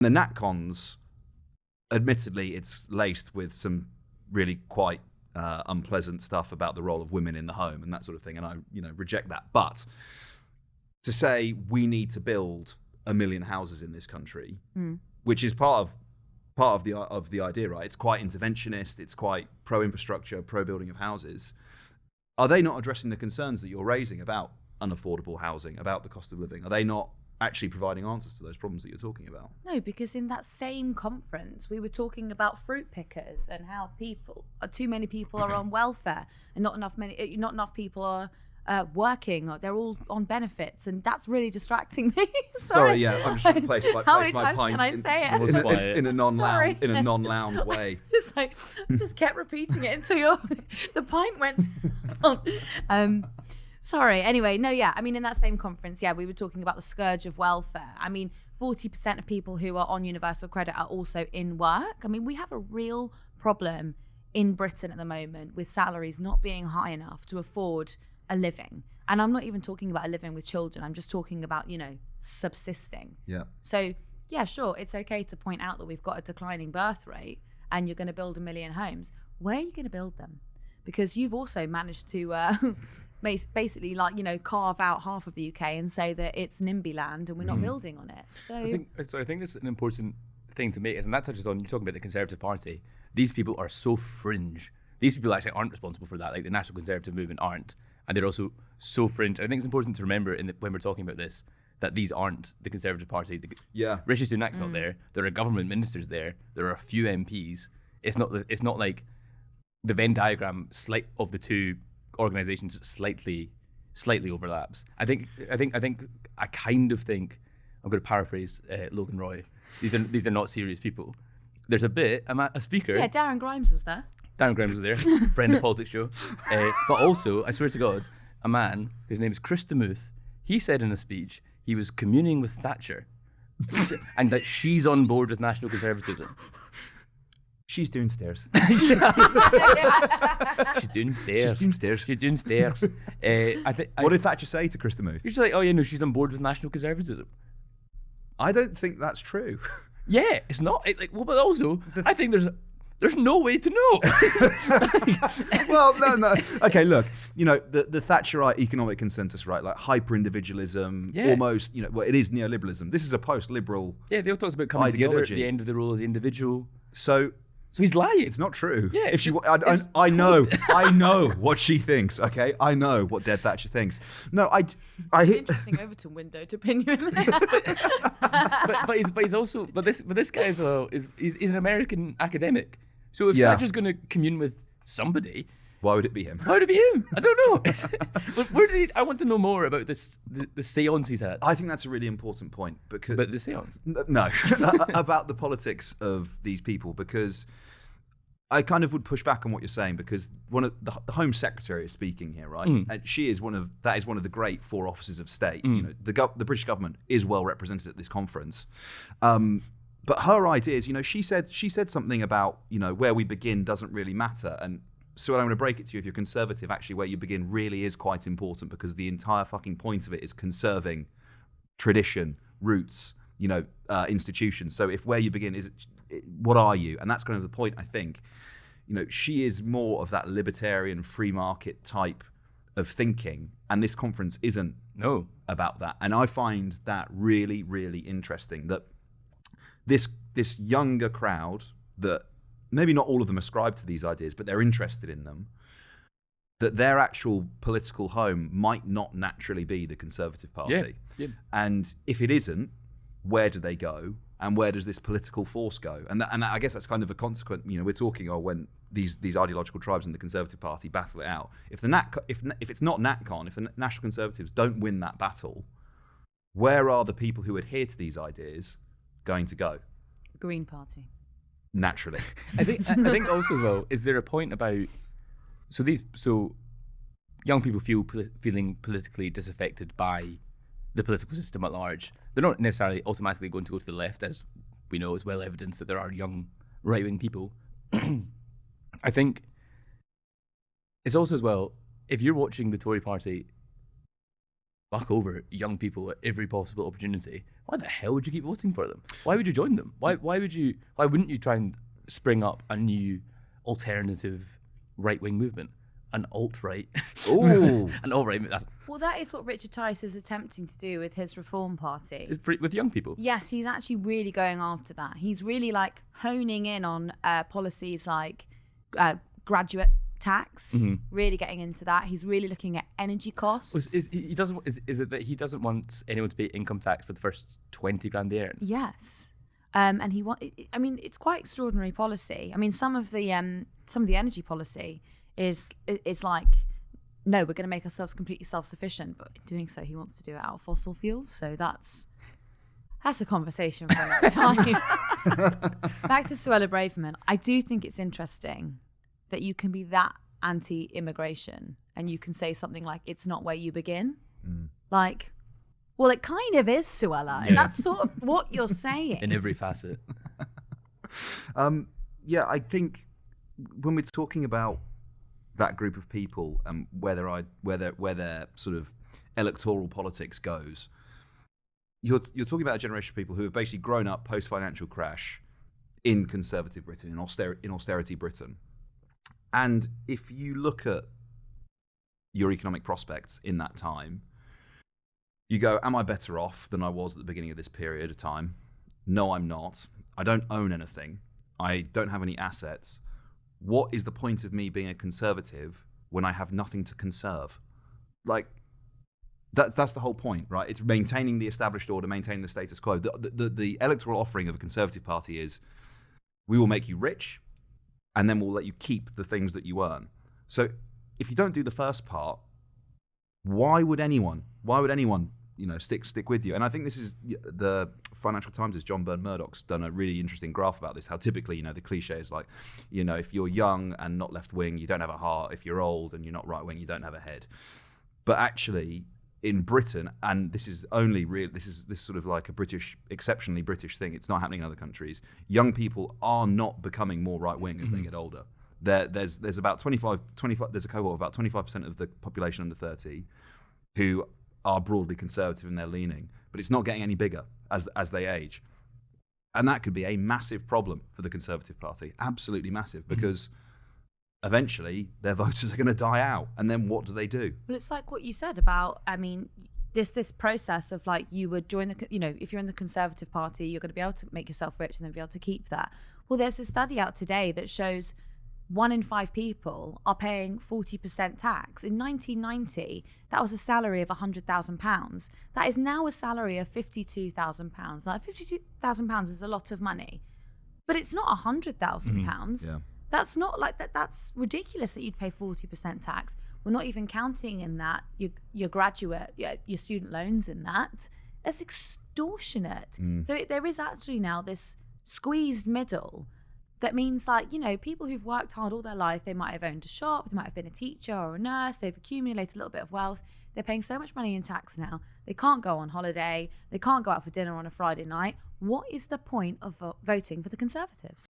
The NatCons, admittedly, it's laced with some really quite unpleasant stuff about the role of women in the home and that sort of thing, and I reject that. But to say we need to build 1 million houses in this country, which is part of the idea, right? It's quite interventionist, it's quite pro-infrastructure, pro-building of houses. Are they not addressing the concerns that you're raising about unaffordable housing, about the cost of living? Are they not actually providing answers to those problems that you're talking about? No, because in that same conference, we were talking about fruit pickers and how too many people are on welfare and not enough people are working, or they're all on benefits, and that's really distracting me. Sorry, yeah, I'm just trying to place my times pint can I say it? in a non-loud way. just kept repeating it until the pint went on. Sorry. Anyway, no, yeah. I mean, in that same conference, yeah, we were talking about the scourge of welfare. I mean, 40% of people who are on universal credit are also in work. I mean, we have a real problem in Britain at the moment with salaries not being high enough to afford a living. And I'm not even talking about a living with children. I'm just talking about, subsisting. Yeah. So, yeah, sure, it's okay to point out that we've got a declining birth rate and you're going to build 1 million homes. Where are you going to build them? Because you've also managed to basically carve out half of the UK and say that it's NIMBY land and we're not building on it. So I think this is an important thing to make, and that touches on, you're talking about the Conservative Party. These people are so fringe. These people actually aren't responsible for that, like the National Conservative movement aren't. And they're also so fringe. I think it's important to remember when we're talking about this, that these aren't the Conservative Party. Rishi Sunak's not there. There are government ministers there. There are a few MPs. It's not like the Venn diagram of the two organisations slightly overlaps. I kind of think I'm going to paraphrase Logan Roy. These are not serious people. There's a speaker. Yeah, Darren Grimes was there. Darren Grimes was there, friend of PoliticsJOE. But also, I swear to God, a man whose name is Chris DeMuth, he said in a speech he was communing with Thatcher and that she's on board with National Conservatism. She's downstairs. She's downstairs. What did Thatcher say to Chris DeMuth? He's like, oh, she's on board with National Conservatism. I don't think that's true. Yeah, it's not. But also, I think there's no way to know. Well, no. Okay, look, the Thatcherite economic consensus, right? Like hyper-individualism, almost, it is neoliberalism. This is a post-liberal Yeah, they all talk about coming ideology. Together, the end of the role of the individual. So he's lying. It's not true. Yeah, if I know what she thinks. Okay, I know what Dead Thatcher thinks. No, it's an interesting Overton window to pin you in there. but this guy as well he's an American academic. So if Thatcher's going to commune with somebody, why would it be him? I don't know. But where did I want to know more about the seance he's had. I think that's a really important point because about the seance. No, about the politics of these people, because I kind of would push back on what you're saying, because one of the Home Secretary is speaking here, right? And she is one of the great four offices of state. The British government is well represented at this conference. But her ideas, she said something about, where we begin doesn't really matter. And so I'm going to break it to you, if you're conservative, actually where you begin really is quite important, because the entire fucking point of it is conserving tradition, roots, institutions. So if where you begin what are you? And that's kind of the point, I think. She is more of that libertarian free market type of thinking, and this conference isn't about that. And I find that really, really interesting, that this younger crowd, that maybe not all of them ascribe to these ideas, but they're interested in them, that their actual political home might not naturally be the Conservative Party. Yeah. And if it isn't, where do they go? And where does this political force go? And I guess that's kind of a consequence. We're talking when these ideological tribes in the Conservative Party battle it out. If it's not NatCon, if the National Conservatives don't win that battle, where are the people who adhere to these ideas going to go? Green Party. Naturally. I think also as well, is there a point about so young people feeling politically disaffected by the political system at large. They're not necessarily automatically going to go to the left, as we know, it's well evidenced that there are young right-wing people. I think it's also as well, if you're watching the Tory party fuck over young people at every possible opportunity, why the hell would you keep voting for them? Why would you join them? Why wouldn't you try and spring up a new alternative right-wing movement? An alt-right. Ooh. An alt-right. Well, that is what Richard Tice is attempting to do with his Reform Party. With young people. Yes, he's actually really going after that. He's really like honing in on policies like graduate tax, really getting into that. He's really looking at energy costs. Is it that he doesn't want anyone to pay income tax for the first 20 grand they earn? Yes. And I mean, it's quite extraordinary policy. I mean, some of the energy policy is like, no, we're going to make ourselves completely self-sufficient, but in doing so, he wants to do it out of fossil fuels. So that's a conversation for another time. Back to Suella Braverman. I do think it's interesting that you can be that anti-immigration and you can say something like, it's not where you begin. Like, well, it kind of is, Suella. And that's sort of what you're saying. In every facet. Yeah, I think when we're talking about that group of people and where their sort of electoral politics goes, you're talking about a generation of people who have basically grown up post-financial crash in conservative Britain, in austerity Britain. And if you look at your economic prospects in that time, you go, am I better off than I was at the beginning of this period of time? No, I'm not. I don't own anything. I don't have any assets. What is the point of me being a conservative when I have nothing to conserve? Like, that's the whole point, right? It's maintaining the established order, maintaining the status quo. The electoral offering of a Conservative Party is, we will make you rich, and then we'll let you keep the things that you earn. So if you don't do the first part, why would anyone stick with you? And I think this is the Financial Times' John Byrne Murdoch's done a really interesting graph about this, how typically, the cliche is like, if you're young and not left wing, you don't have a heart. If you're old and you're not right wing, you don't have a head. But actually in Britain, and this is sort of like a exceptionally British thing, it's not happening in other countries, young people are not becoming more right wing as they get older. There's about 25, there's a cohort of about 25% of the population under 30 who are broadly conservative in their leaning, but it's not getting any bigger as they age. And that could be a massive problem for the Conservative Party, absolutely massive, because eventually their voters are going to die out. And then what do they do? Well, it's like what you said about, I mean, this process of like, you would join if you're in the Conservative Party, you're going to be able to make yourself rich and then be able to keep that. Well, there's a study out today that shows 1 in 5 people are paying 40% tax. In 1990, that was a salary of £100,000. That is now a salary of £52,000. Like, £52,000 is a lot of money, but it's not £100,000. Yeah. That's not like that. That's ridiculous that you'd pay 40% tax. We're not even counting in that your graduate, your student loans in that. That's extortionate. So there is actually now this squeezed middle. That means like, people who've worked hard all their life, they might have owned a shop, they might have been a teacher or a nurse, they've accumulated a little bit of wealth. They're paying so much money in tax now. They can't go on holiday. They can't go out for dinner on a Friday night. What is the point of voting for the Conservatives?